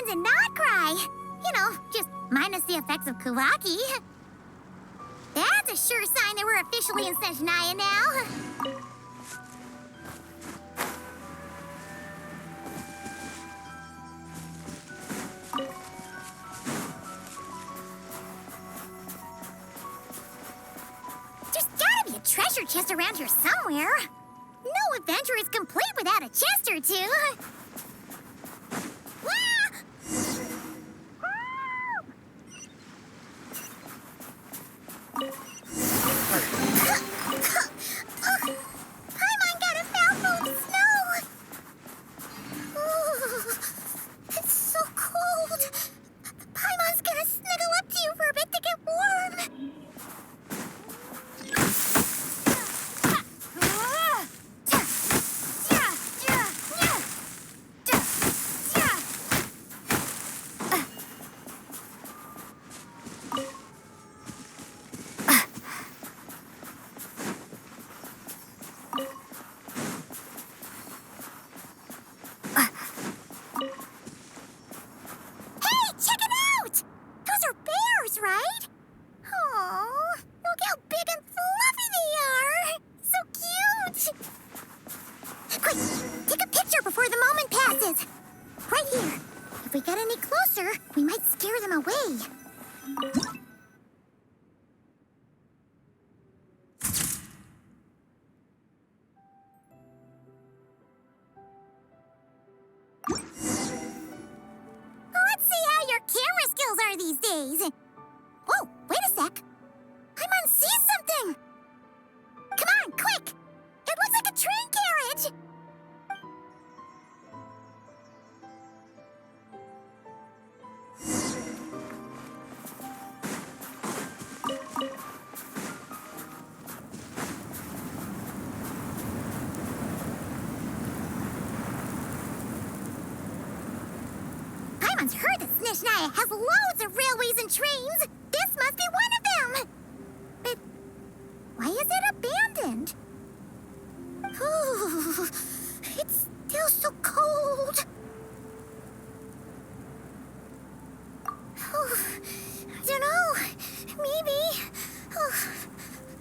Paimons and not cry. You know, just minus the effects of Kawaki. That's a sure sign that we're officially in Shaznya now. There's gotta be a treasure chest around here somewhere. No adventure is complete without a chest or two. Paimon got a mouthful of snow. Ooh, it's so cold. Paimon's gonna snuggle up to you for a bit to get warm. Right? Aww, look how big and fluffy they are! So cute! Quick, take a picture before the moment passes. Right here. If we get any closer, we might scare them away. Let's see how your camera skills are these days. Whoa, wait a sec. Paimon sees something! Come on, quick! It looks like a train carriage! Paimon's heard that Shaznya has loads of railways and trains! This must be one of them! But why is it abandoned? Ooh, it's still so cold. Oh, I don't know. Maybe. Oh.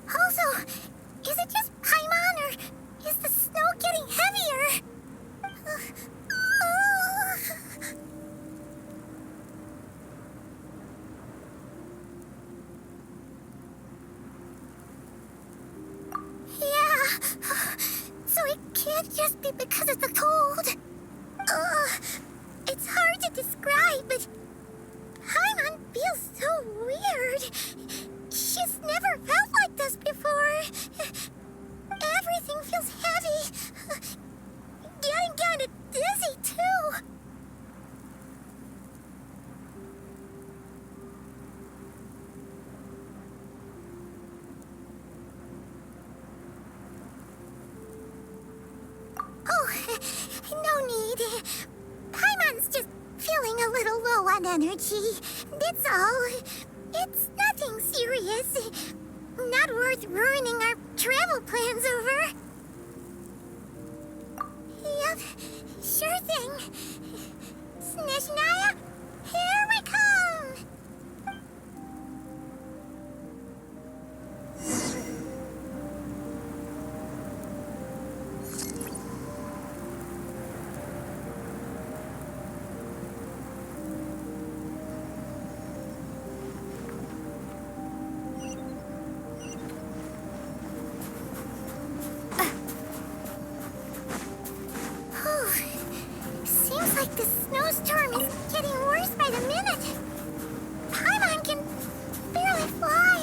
Also, is it just Paimon or is the snow getting heavier? So it can't just be because of the cold. It's hard to describe, but Paimon feels so weird. She's never felt like this before. Everything feels heavy. Getting kind of dizzy, too. Oh, no need. Paimon's just feeling a little low on energy. That's all. It's nothing serious. Not worth ruining our travel plans over. Yep, sure thing. Shaznya, here we come! Seems like the snowstorm is getting worse by the minute. Paimon can barely fly.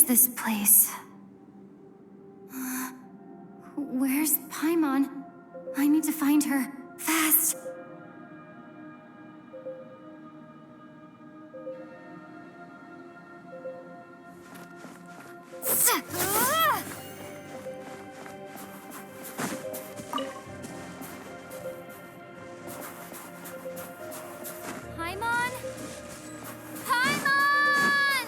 is this place? Where's Paimon? I need to find her. Fast! Paimon? Paimon!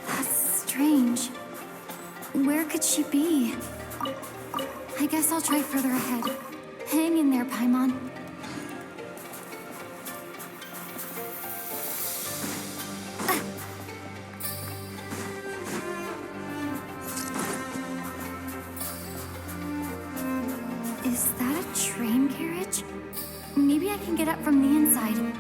That's strange. Where could she be? I guess I'll try further ahead. Hang in there, Paimon. Is that a train carriage? Maybe I can get up from the inside.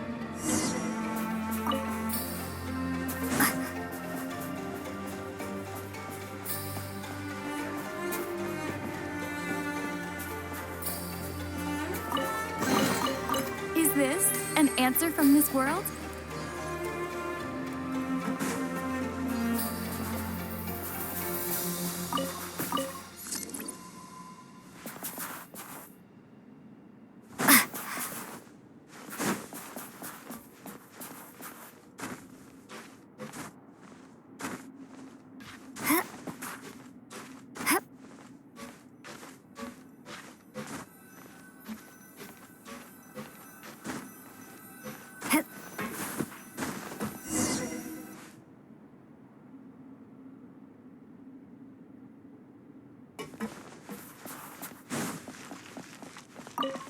Is this an answer from this world?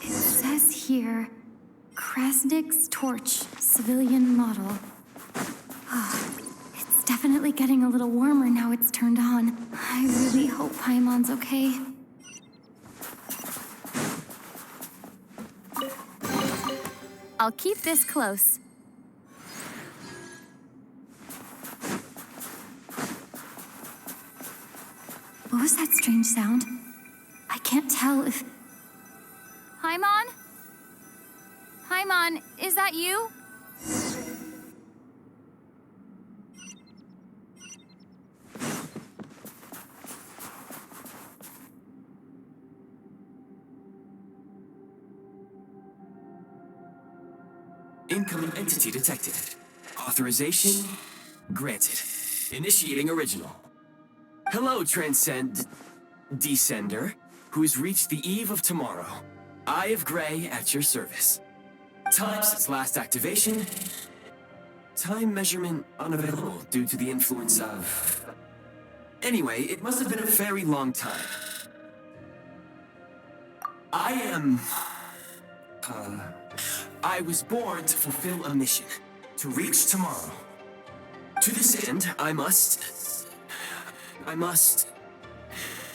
It says here, Krasnik's torch, civilian model. It's definitely getting a little warmer now it's turned on. I really hope Paimon's okay. I'll keep this close. What was that strange sound? I can't tell if... Paimon? Paimon, is that you? Incoming entity detected. Authorization granted. Initiating original. Hello, Descender, who has reached the eve of tomorrow. Eye of Gray at your service. Time since last activation. Time measurement unavailable due to the influence of... Anyway, it must have been a very long time. I was born to fulfill a mission. To reach tomorrow. To this end, I must...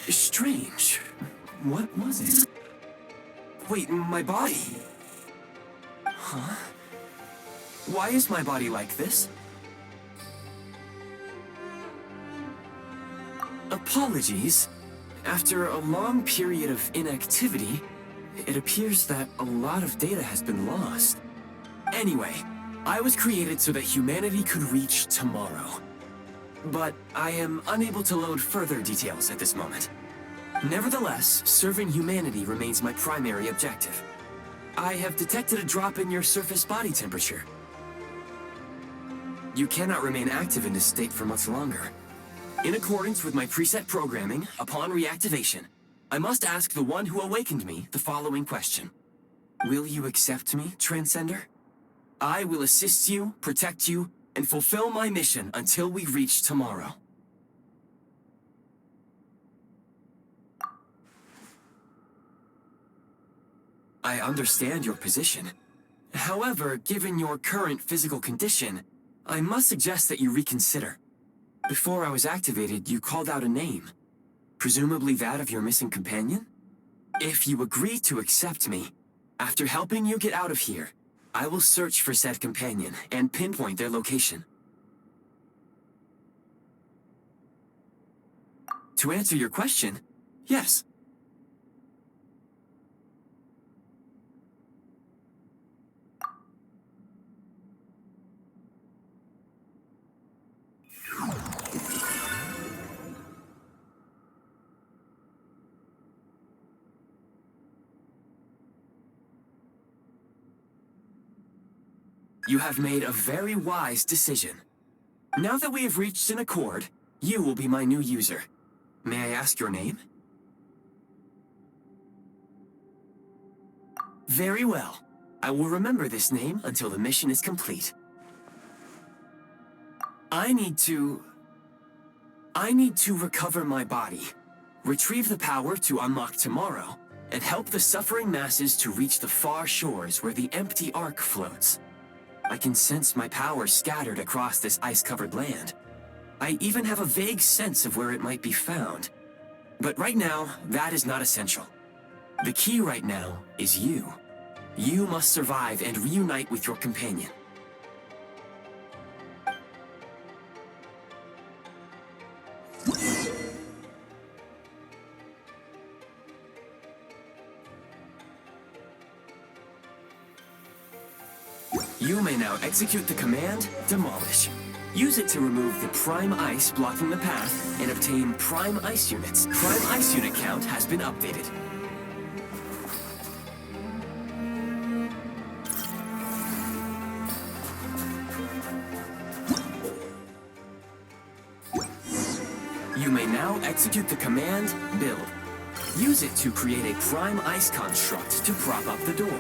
Strange. What was it? Wait, my body? Huh? Why is my body like this? Apologies. After a long period of inactivity, it appears that a lot of data has been lost. Anyway, I was created so that humanity could reach tomorrow. But I am unable to load further details at this moment. Nevertheless, serving humanity remains my primary objective. I have detected a drop in your surface body temperature. You cannot remain active in this state for much longer. In accordance with my preset programming, upon reactivation, I must ask the one who awakened me the following question. Will you accept me, Transcender? I will assist you, protect you, and fulfill my mission until we reach tomorrow. I understand your position. However, given your current physical condition, I must suggest that you reconsider. Before I was activated, you called out a name. Presumably that of your missing companion? If you agree to accept me, after helping you get out of here, I will search for said companion and pinpoint their location. To answer your question, yes. You have made a very wise decision. Now that we have reached an accord, you will be my new user. May I ask your name? Very well. I will remember this name until the mission is complete. I need to recover my body, retrieve the power to unlock tomorrow, and help the suffering masses to reach the far shores where the empty Ark floats. I can sense my power scattered across this ice-covered land. I even have a vague sense of where it might be found. But right now, that is not essential. The key right now is you. You must survive and reunite with your companion. You may now execute the command, Demolish. Use it to remove the Prime Ice blocking the path and obtain Prime Ice units. Prime Ice unit count has been updated. You may now execute the command, Build. Use it to create a Prime Ice construct to prop up the door.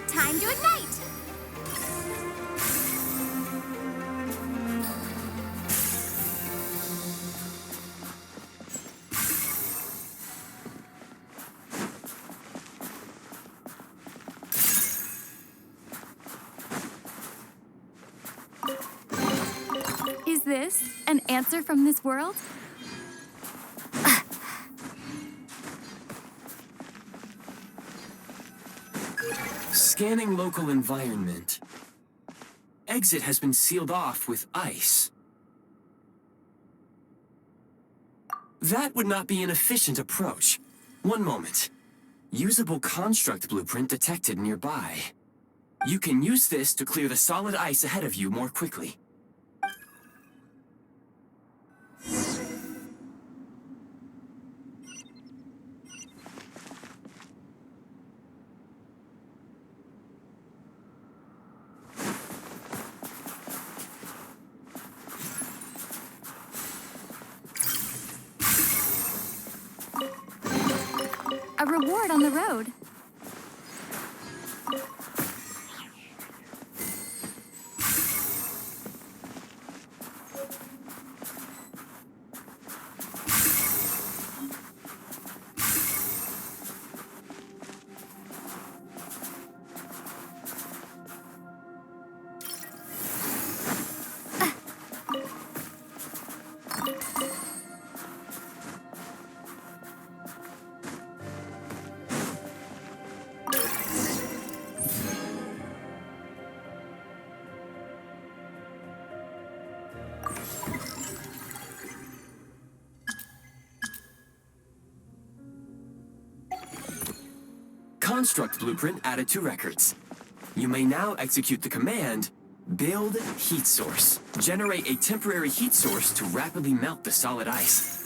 Time to ignite! Is this an answer from this world? Scanning local environment. Exit has been sealed off with ice. That would not be an efficient approach. One moment. Usable construct blueprint detected nearby. You can use this to clear the solid ice ahead of you more quickly. A reward on the road. Construct blueprint added to records. You may now execute the command, build heat source. Generate a temporary heat source to rapidly melt the solid ice.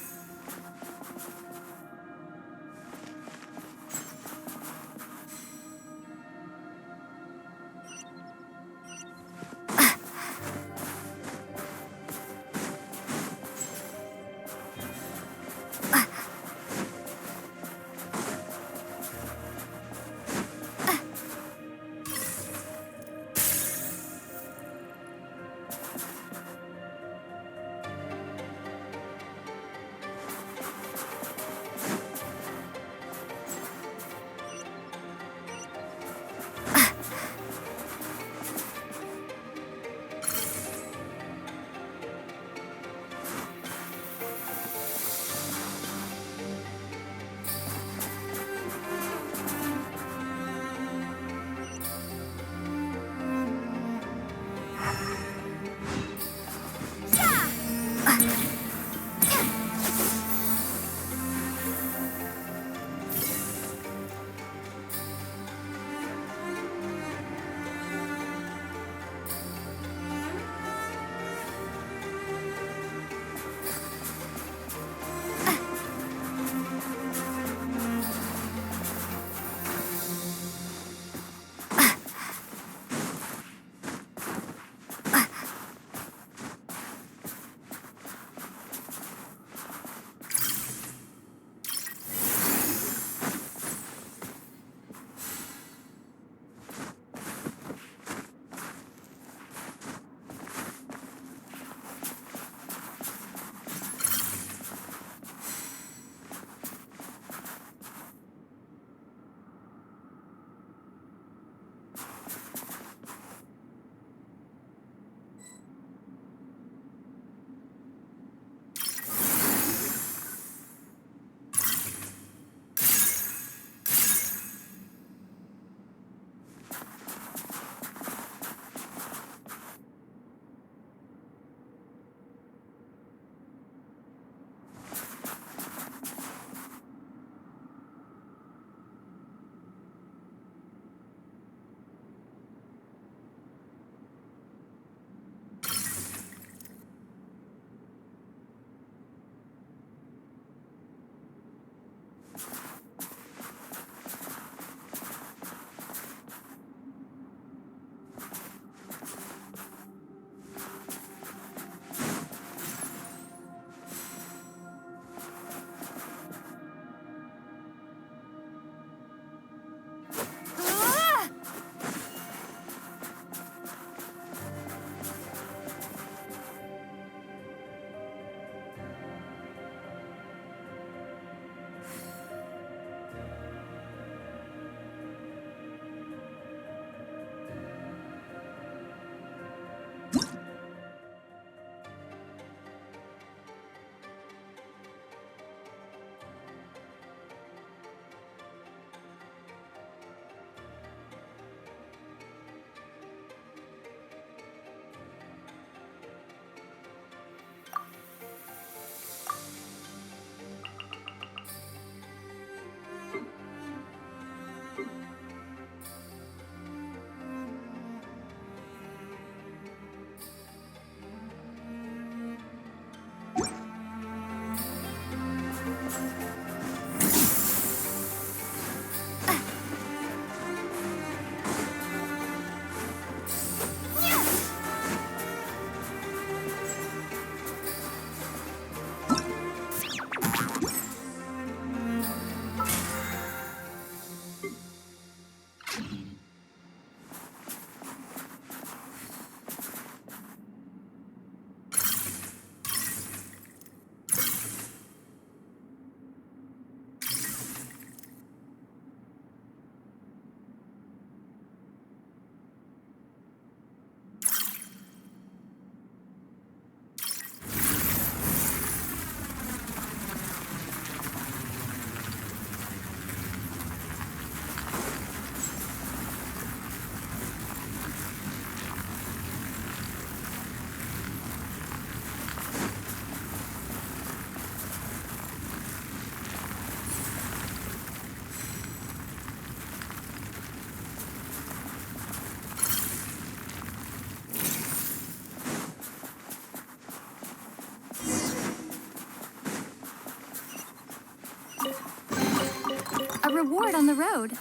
reward on the road.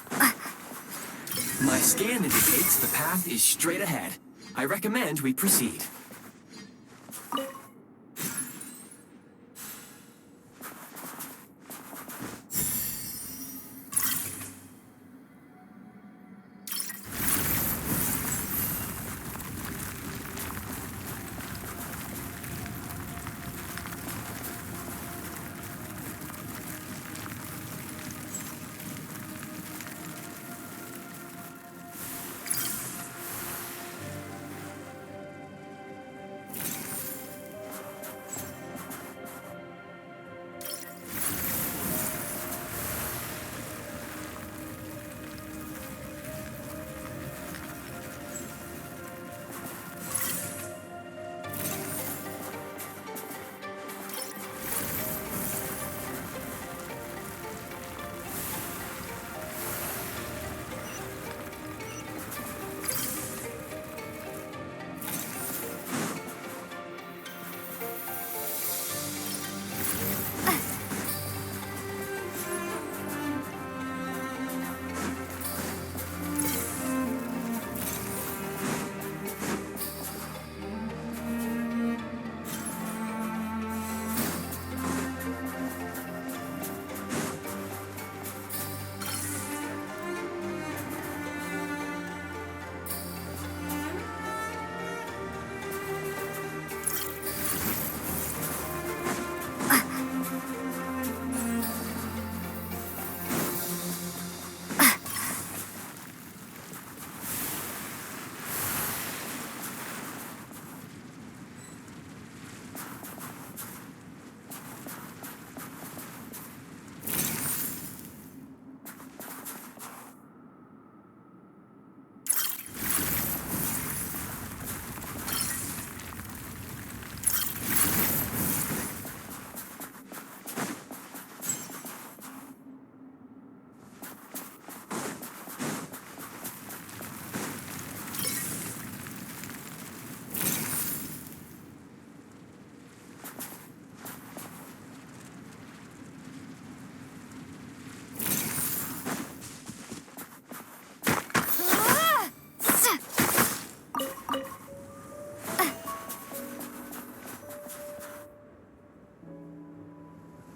My scan indicates the path is straight ahead. I recommend we proceed.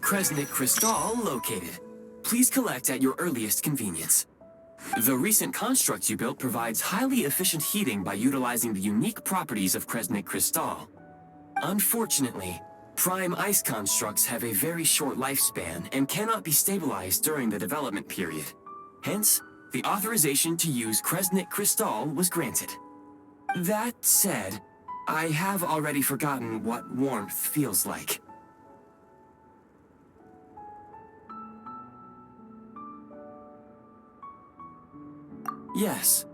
Kresnik Crystal located. Please collect at your earliest convenience. The recent construct you built provides highly efficient heating by utilizing the unique properties of Kresnik Crystal. Unfortunately, prime ice constructs have a very short lifespan and cannot be stabilized during the development period. Hence, the authorization to use Kresnik Crystal was granted. That said, I have already forgotten what warmth feels like. Yes.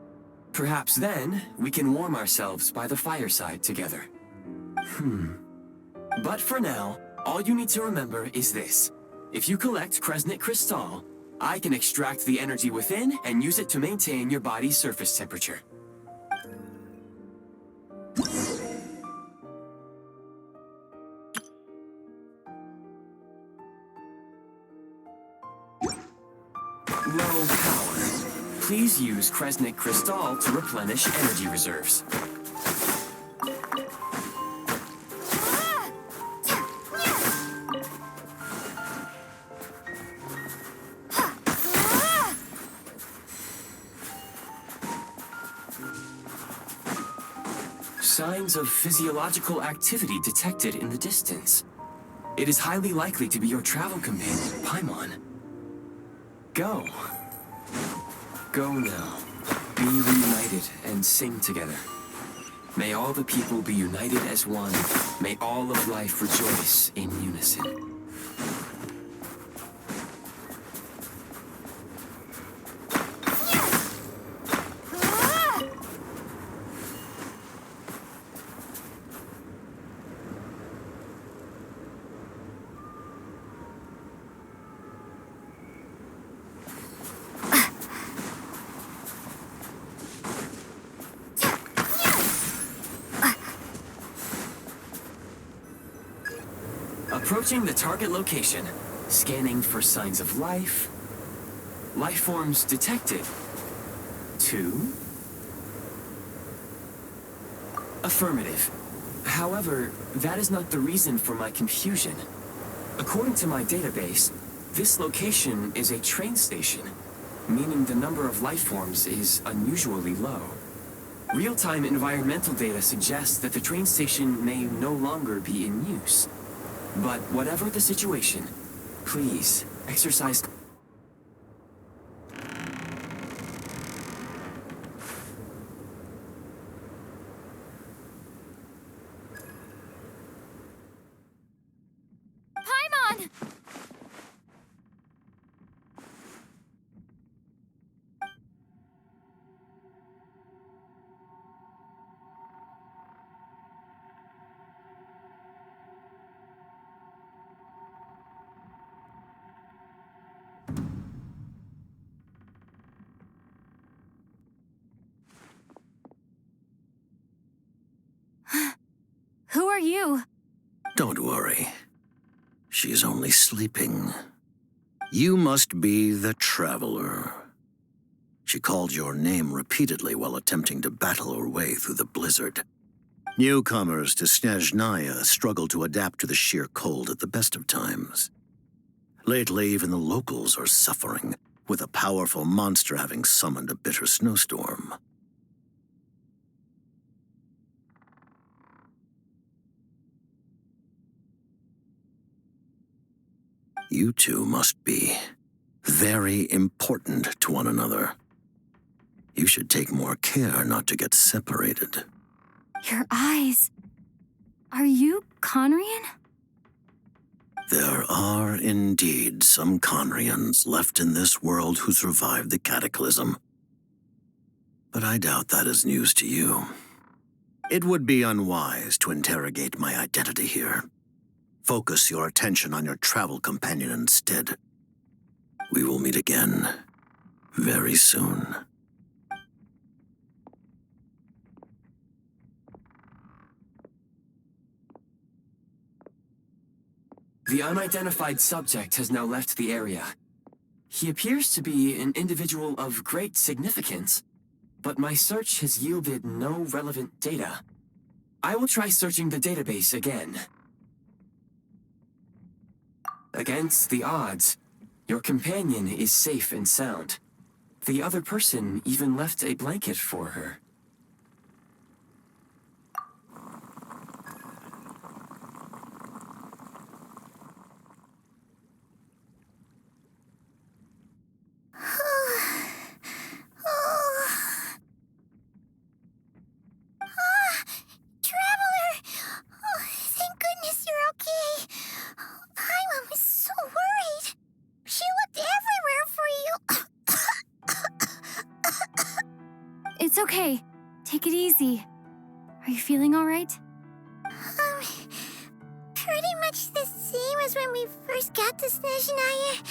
Perhaps then, we can warm ourselves by the fireside together. But for now, all you need to remember is this. If you collect Kresnik Crystal, I can extract the energy within and use it to maintain your body's surface temperature. Low power. Please use Kresnik Crystal to replenish energy reserves. Signs of physiological activity detected in the distance. It is highly likely to be your travel companion, Paimon. Go. Go now. Be reunited and sing together. May all the people be united as one. May all of life rejoice in unison. Approaching the target location, scanning for signs of life. Life forms detected. 2? Affirmative. However, that is not the reason for my confusion. According to my database, this location is a train station, meaning the number of life forms is unusually low. Real-time environmental data suggests that the train station may no longer be in use. But whatever the situation, please exercise... Paimon! Who are you? Don't worry. She's only sleeping. You must be the Traveler. She called your name repeatedly while attempting to battle her way through the blizzard. Newcomers to Shaznya struggle to adapt to the sheer cold at the best of times. Lately, even the locals are suffering, with a powerful monster having summoned a bitter snowstorm. You two must be very important to one another. You should take more care not to get separated. Your eyes. Are you Conrian? There are indeed some Conrians left in this world who survived the cataclysm. But I doubt that is news to you. It would be unwise to interrogate my identity here. Focus your attention on your travel companion instead. We will meet again very soon. The unidentified subject has now left the area. He appears to be an individual of great significance, but my search has yielded no relevant data. I will try searching the database again. Against the odds, your companion is safe and sound. The other person even left a blanket for her. It's okay. Take it easy. Are you feeling all right? Pretty much the same as when we first got to Shaznya.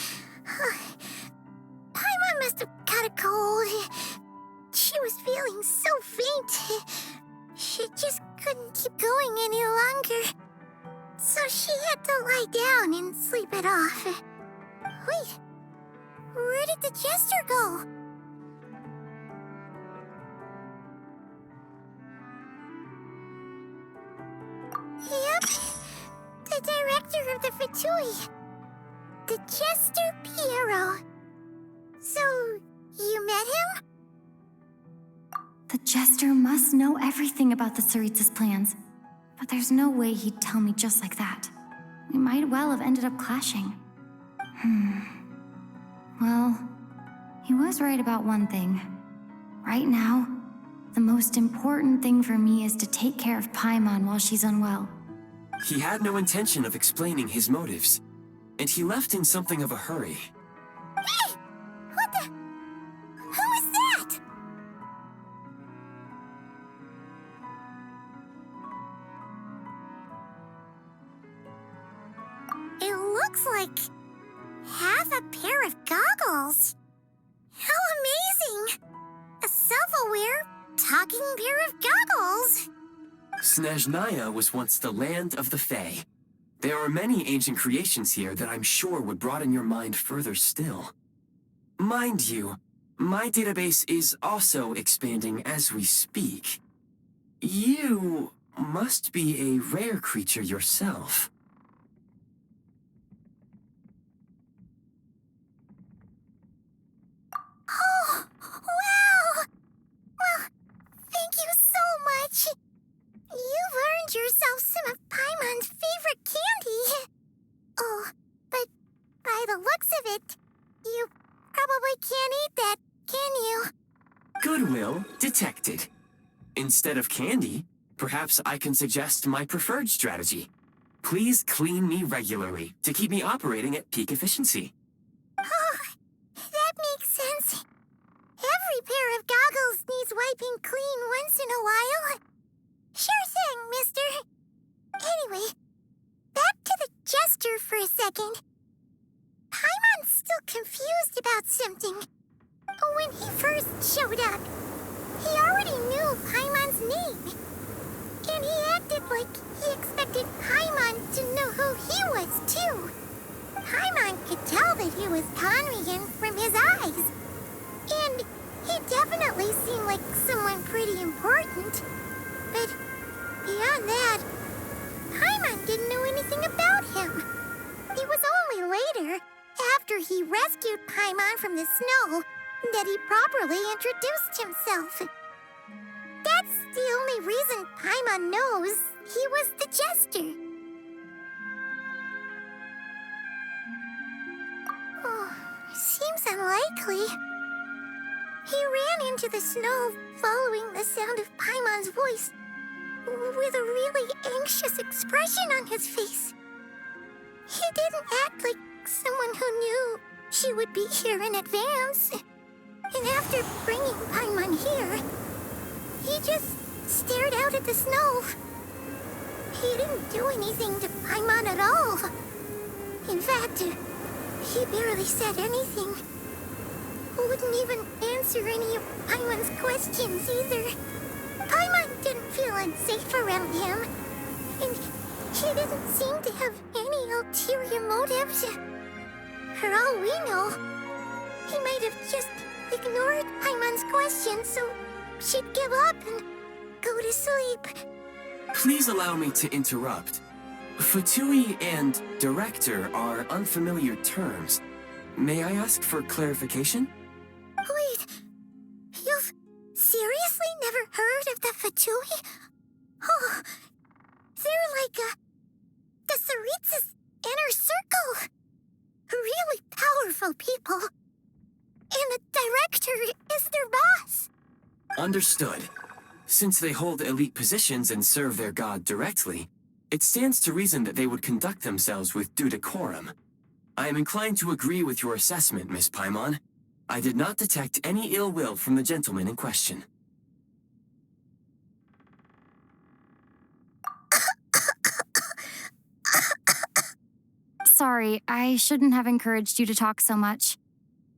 Paimon must have caught a cold. She was feeling so faint. She just couldn't keep going any longer. So she had to lie down and sleep it off. Wait, where did the jester go? Yep, the director of the Fatui. The Jester Piero. So, you met him? The Jester must know everything about the Tsaritsa's plans. But there's no way he'd tell me just like that. We might well have ended up clashing. Well, he was right about one thing. Right now, the most important thing for me is to take care of Paimon while she's unwell. He had no intention of explaining his motives, and he left in something of a hurry. Hey! What the... Who is that? It looks like half a pair of goggles. How amazing! A self-aware, talking pair of goggles. Shaznya was once the land of the Fae. There are many ancient creations here that I'm sure would broaden your mind further still. Mind you, my database is also expanding as we speak. You must be a rare creature yourself. Oh, wow! Well, thank you so much. You've earned yourself some of Paimon's favorite candy. Oh, but by the looks of it, you probably can't eat that, can you? Goodwill detected. Instead of candy, perhaps I can suggest my preferred strategy. Please clean me regularly to keep me operating at peak efficiency. Oh, that makes sense. Every pair of goggles needs wiping clean once in a while. Sure thing, mister. Anyway, back to the jester for a second. Paimon's still confused about something. When he first showed up, he already knew Paimon's name. And he acted like he expected Paimon to know who he was, too. Paimon could tell that he was Conrian from his eyes. And he definitely seemed like someone pretty important. But beyond that, Paimon didn't know anything about him. It was only later, after he rescued Paimon from the snow, that he properly introduced himself. That's the only reason Paimon knows he was the jester. Oh, seems unlikely. He ran into the snow following the sound of Paimon's voice, with a really anxious expression on his face. He didn't act like someone who knew she would be here in advance. And after bringing Paimon here, he just stared out at the snow. He didn't do anything to Paimon at all. In fact, he barely said anything. Wouldn't even answer any of Paimon's questions either. Paimon didn't feel unsafe around him, and he didn't seem to have any ulterior motives. For all we know, he might have just ignored Paimon's questions so she'd give up and go to sleep. Please allow me to interrupt. Fatui and director are unfamiliar terms. May I ask for clarification? Wait, you've seriously never heard of the Fatui? Oh, they're like the Tsaritsa's inner circle. Really powerful people. And the director is their boss. Understood. Since they hold elite positions and serve their god directly, it stands to reason that they would conduct themselves with due decorum. I am inclined to agree with your assessment, Miss Paimon. I did not detect any ill will from the gentleman in question. Sorry, I shouldn't have encouraged you to talk so much.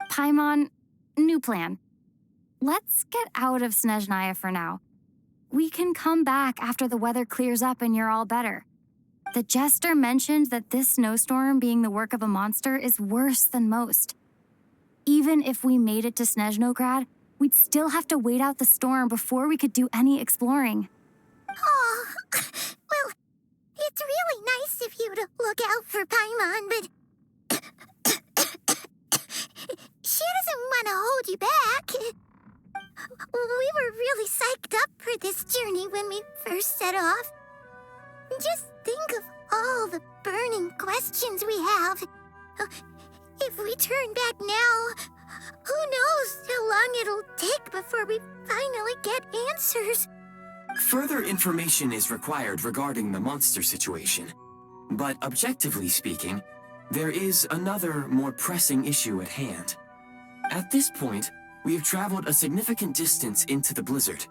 Paimon, new plan. Let's get out of Snezhnaya for now. We can come back after the weather clears up and you're all better. The jester mentioned that this snowstorm being the work of a monster is worse than most. Even if we made it to Snezhnograd, we'd still have to wait out the storm before we could do any exploring. Oh, well, it's really nice of you to look out for Paimon, but she doesn't want to hold you back. We were really psyched up for this journey when we first set off. Just think of all the burning questions we have. If we turn back now, who knows how long it'll take before we finally get answers. Further information is required regarding the monster situation. But objectively speaking, there is another, more pressing issue at hand. At this point, we have traveled a significant distance into the blizzard.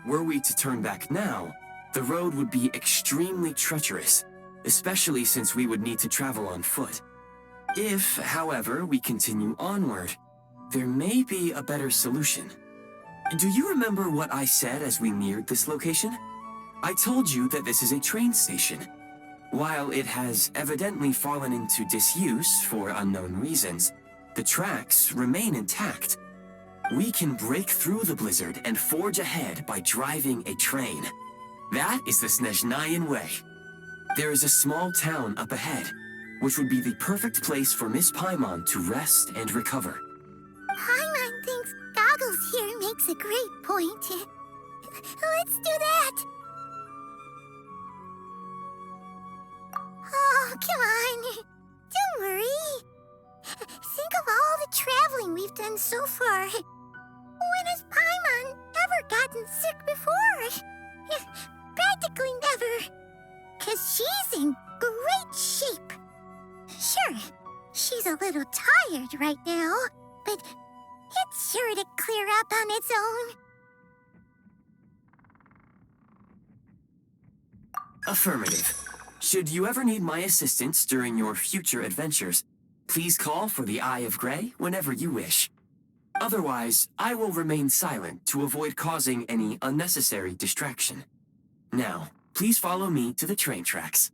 Were we to turn back now, the road would be extremely treacherous, especially since we would need to travel on foot. If, however, we continue onward, there may be a better solution. Do you remember what I said as we neared this location? I told you that this is a train station. While it has evidently fallen into disuse for unknown reasons, the tracks remain intact. We can break through the blizzard and forge ahead by driving a train. That is the Snezhnayan way. There is a small town up ahead, which would be the perfect place for Miss Paimon to rest and recover. Paimon thinks Goggles here makes a great point. Let's do that! Oh, come on. Don't worry. Think of all the traveling we've done so far. When has Paimon ever gotten sick before? Practically never. 'Cause she's in great shape. Sure, she's a little tired right now, but it's sure to clear up on its own. Affirmative. Should you ever need my assistance during your future adventures, please call for the Eye of Grey whenever you wish. Otherwise, I will remain silent to avoid causing any unnecessary distraction. Now, please follow me to the train tracks.